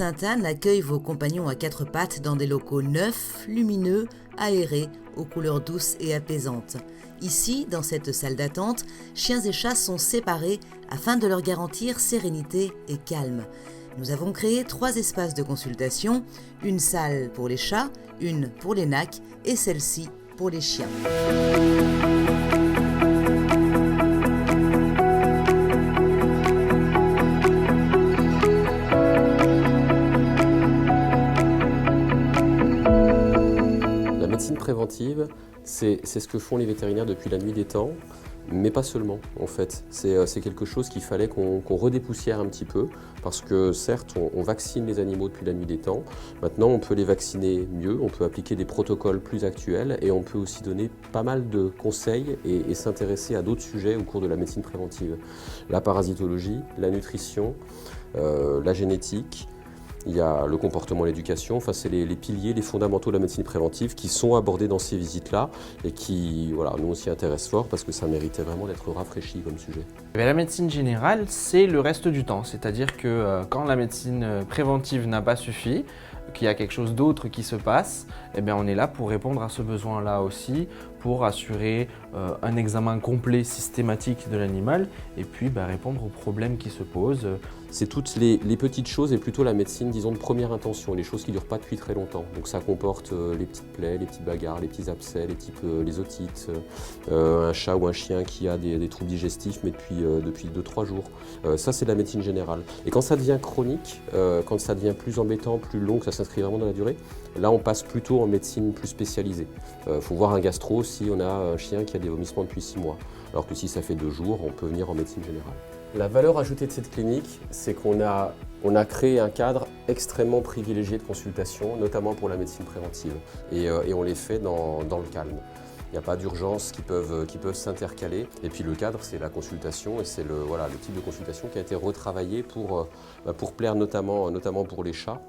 Sainte-Anne accueille vos compagnons à quatre pattes dans des locaux neufs, lumineux, aérés, aux couleurs douces et apaisantes. Ici, dans cette salle d'attente, chiens et chats sont séparés afin de leur garantir sérénité et calme. Nous avons créé 3 espaces de consultation, une salle pour les chats, une pour les nacs et celle-ci pour les chiens. La médecine préventive, c'est ce que font les vétérinaires depuis la nuit des temps, mais pas seulement en fait. C'est quelque chose qu'il fallait qu'on redépoussière un petit peu, parce que certes, on vaccine les animaux depuis la nuit des temps. Maintenant, on peut les vacciner mieux, on peut appliquer des protocoles plus actuels et on peut aussi donner pas mal de conseils et s'intéresser à d'autres sujets au cours de la médecine préventive. La parasitologie, la nutrition, la génétique. Il y a le comportement et l'éducation, enfin, c'est les piliers, les fondamentaux de la médecine préventive qui sont abordés dans ces visites-là et qui, voilà, nous on s'y intéresse fort parce que ça méritait vraiment d'être rafraîchi comme sujet. La médecine générale, c'est le reste du temps, c'est-à-dire que quand la médecine préventive n'a pas suffi, qu'il y a quelque chose d'autre qui se passe, eh bien on est là pour répondre à ce besoin-là aussi, pour assurer un examen complet, systématique de l'animal et puis répondre aux problèmes qui se posent. C'est toutes les petites choses et plutôt la médecine, disons, de première intention, les choses qui ne durent pas depuis très longtemps. Donc ça comporte les petites plaies, les petites bagarres, les petits abcès, les otites, un chat ou un chien qui a des troubles digestifs mais depuis 2-3 jours. Ça c'est de la médecine générale. Et quand ça devient chronique, quand ça devient plus embêtant, plus long, que ça s'inscrit vraiment dans la durée, là on passe plutôt en médecine plus spécialisée. Faut voir un gastro si on a un chien qui a des vomissements depuis 6 mois. Alors que si ça fait 2 jours, on peut venir en médecine générale. La valeur ajoutée de cette clinique, c'est qu'on a créé un cadre extrêmement privilégié de consultation, notamment pour la médecine préventive. Et on les fait dans le calme. Il n'y a pas d'urgences qui peuvent s'intercaler. Et puis le cadre, c'est la consultation et c'est le type de consultation qui a été retravaillé pour plaire notamment pour les chats,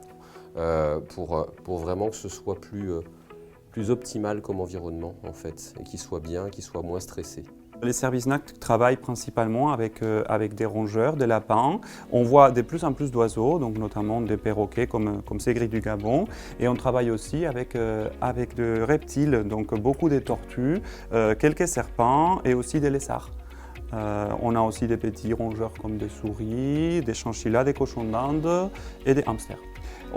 pour vraiment que ce soit plus optimal comme environnement en fait, et qu'il soit bien, qu'il soit moins stressé. Les services NAC travaillent principalement avec des rongeurs, des lapins. On voit de plus en plus d'oiseaux, donc notamment des perroquets comme Ségri du Gabon. Et on travaille aussi avec des reptiles, donc beaucoup de tortues, quelques serpents et aussi des lézards. On a aussi des petits rongeurs comme des souris, des chinchillas, des cochons d'Inde et des hamsters.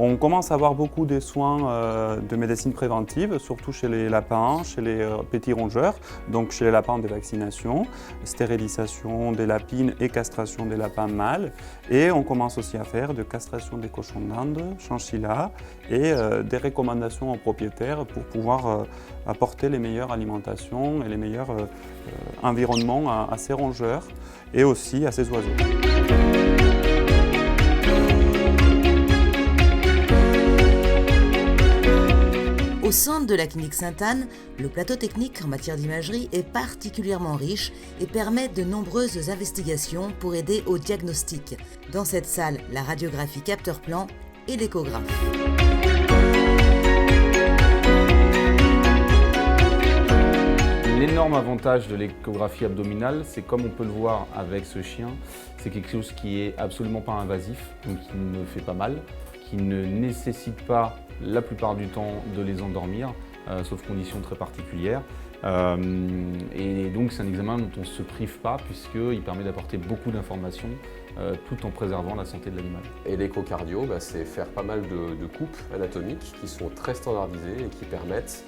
On commence à avoir beaucoup de soins de médecine préventive, surtout chez les lapins, chez les petits rongeurs, donc chez les lapins des vaccinations, stérilisation des lapines et castration des lapins mâles. Et on commence aussi à faire de castration des cochons d'Inde, chinchillas et des recommandations aux propriétaires pour pouvoir apporter les meilleures alimentations et les meilleurs environnements à ces rongeurs et aussi à ces oiseaux. Au centre de la clinique Sainte-Anne, le plateau technique en matière d'imagerie est particulièrement riche et permet de nombreuses investigations pour aider au diagnostic. Dans cette salle, la radiographie capteur-plan et l'échographe. L'énorme avantage de l'échographie abdominale, c'est comme on peut le voir avec ce chien, c'est quelque chose qui est absolument pas invasif, donc qui ne fait pas mal, qui ne nécessite pas la plupart du temps de les endormir, sauf conditions très particulières. Et donc c'est un examen dont on ne se prive pas puisqu'il permet d'apporter beaucoup d'informations tout en préservant la santé de l'animal. Et l'échocardio, c'est faire pas mal de coupes anatomiques qui sont très standardisées et qui permettent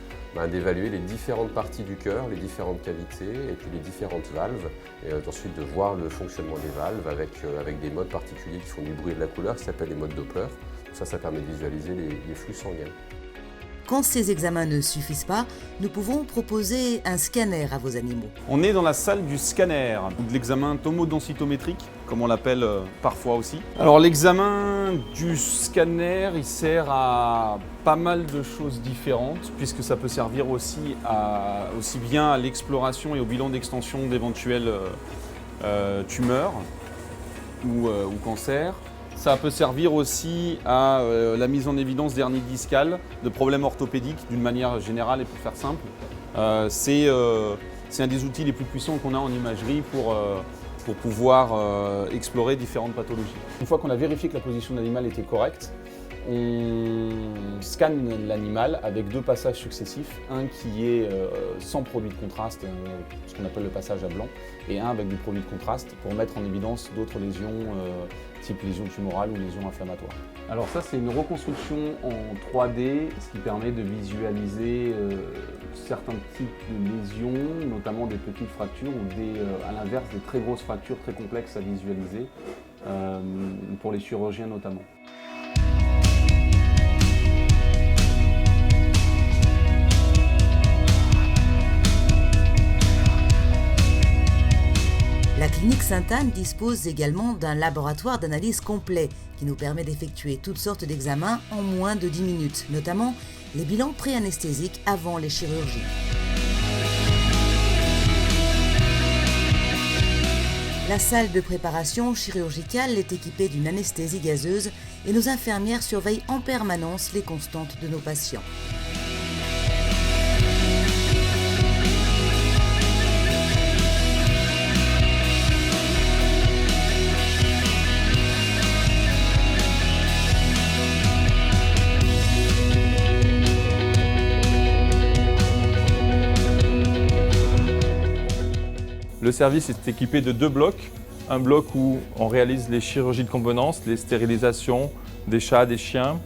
d'évaluer les différentes parties du cœur, les différentes cavités et puis les différentes valves. Et ensuite de voir le fonctionnement des valves avec des modes particuliers qui font du bruit et de la couleur qui s'appellent les modes Doppler. Ça permet de visualiser les flux sanguins. Quand ces examens ne suffisent pas, nous pouvons proposer un scanner à vos animaux. On est dans la salle du scanner, ou de l'examen tomodensitométrique, comme on l'appelle parfois aussi. Alors l'examen du scanner, il sert à pas mal de choses différentes, puisque ça peut servir aussi bien à l'exploration et au bilan d'extension d'éventuelles tumeurs ou cancers. Ça peut servir aussi à la mise en évidence d'hernie discale, de problèmes orthopédiques d'une manière générale et pour faire simple. C'est un des outils les plus puissants qu'on a en imagerie pour pouvoir explorer différentes pathologies. Une fois qu'on a vérifié que la position de l'animal était correcte, on scanne l'animal avec 2 passages successifs, un qui est sans produit de contraste, ce qu'on appelle le passage à blanc, et un avec du produit de contraste pour mettre en évidence d'autres lésions, type lésions tumorales ou lésions inflammatoires. Alors ça, c'est une reconstruction en 3D, ce qui permet de visualiser certains types de lésions, notamment des petites fractures ou à l'inverse des très grosses fractures très complexes à visualiser, pour les chirurgiens notamment. La clinique Sainte-Anne dispose également d'un laboratoire d'analyse complet qui nous permet d'effectuer toutes sortes d'examens en moins de 10 minutes, notamment les bilans pré-anesthésiques avant les chirurgies. La salle de préparation chirurgicale est équipée d'une anesthésie gazeuse et nos infirmières surveillent en permanence les constantes de nos patients. Le service est équipé de 2 blocs. Un bloc où on réalise les chirurgies de convenance, les stérilisations des chats, des chiens,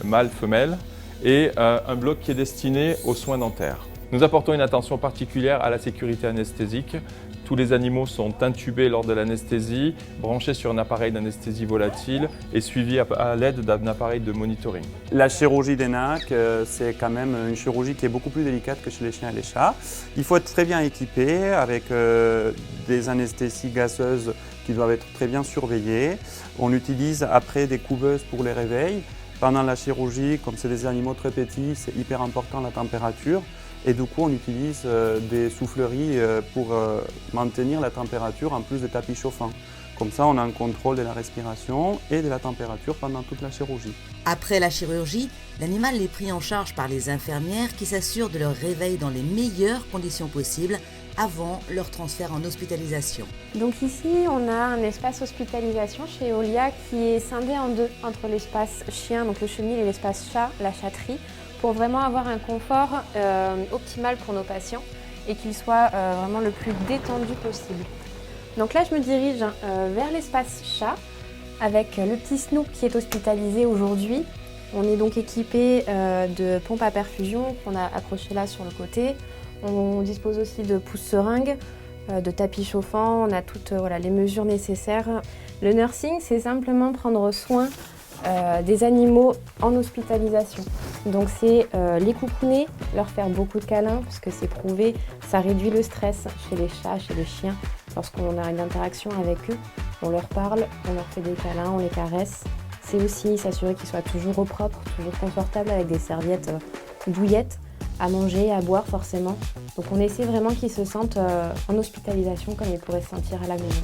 mâles, femelles, et un bloc qui est destiné aux soins dentaires. Nous apportons une attention particulière à la sécurité anesthésique. Tous les animaux sont intubés lors de l'anesthésie, branchés sur un appareil d'anesthésie volatile et suivis à l'aide d'un appareil de monitoring. La chirurgie des NAC, c'est quand même une chirurgie qui est beaucoup plus délicate que chez les chiens et les chats. Il faut être très bien équipé avec des anesthésies gazeuses qui doivent être très bien surveillées. On utilise après des couveuses pour les réveils. Pendant la chirurgie, comme c'est des animaux très petits, c'est hyper important la température. Et du coup, on utilise des souffleries pour maintenir la température en plus des tapis chauffants. Comme ça, on a un contrôle de la respiration et de la température pendant toute la chirurgie. Après la chirurgie, l'animal est pris en charge par les infirmières qui s'assurent de leur réveil dans les meilleures conditions possibles avant leur transfert en hospitalisation. Donc ici, on a un espace hospitalisation chez Eolia qui est scindé en 2 entre l'espace chien, donc le chenil, et l'espace chat, la chatterie, pour vraiment avoir un confort optimal pour nos patients et qu'il soit vraiment le plus détendu possible. Donc là, je me dirige vers l'espace chat avec le petit Snoop qui est hospitalisé aujourd'hui. On est donc équipé de pompes à perfusion qu'on a accrochées là sur le côté. On dispose aussi de pousse-seringues, de tapis chauffants, on a toutes les mesures nécessaires. Le nursing, c'est simplement prendre soin des animaux en hospitalisation. Donc c'est les coucouner, leur faire beaucoup de câlins parce que c'est prouvé, ça réduit le stress chez les chats, chez les chiens. Lorsqu'on a une interaction avec eux, on leur parle, on leur fait des câlins, on les caresse. C'est aussi s'assurer qu'ils soient toujours au propre, toujours confortables avec des serviettes douillettes, à manger, à boire forcément. Donc on essaie vraiment qu'ils se sentent en hospitalisation comme ils pourraient se sentir à la maison.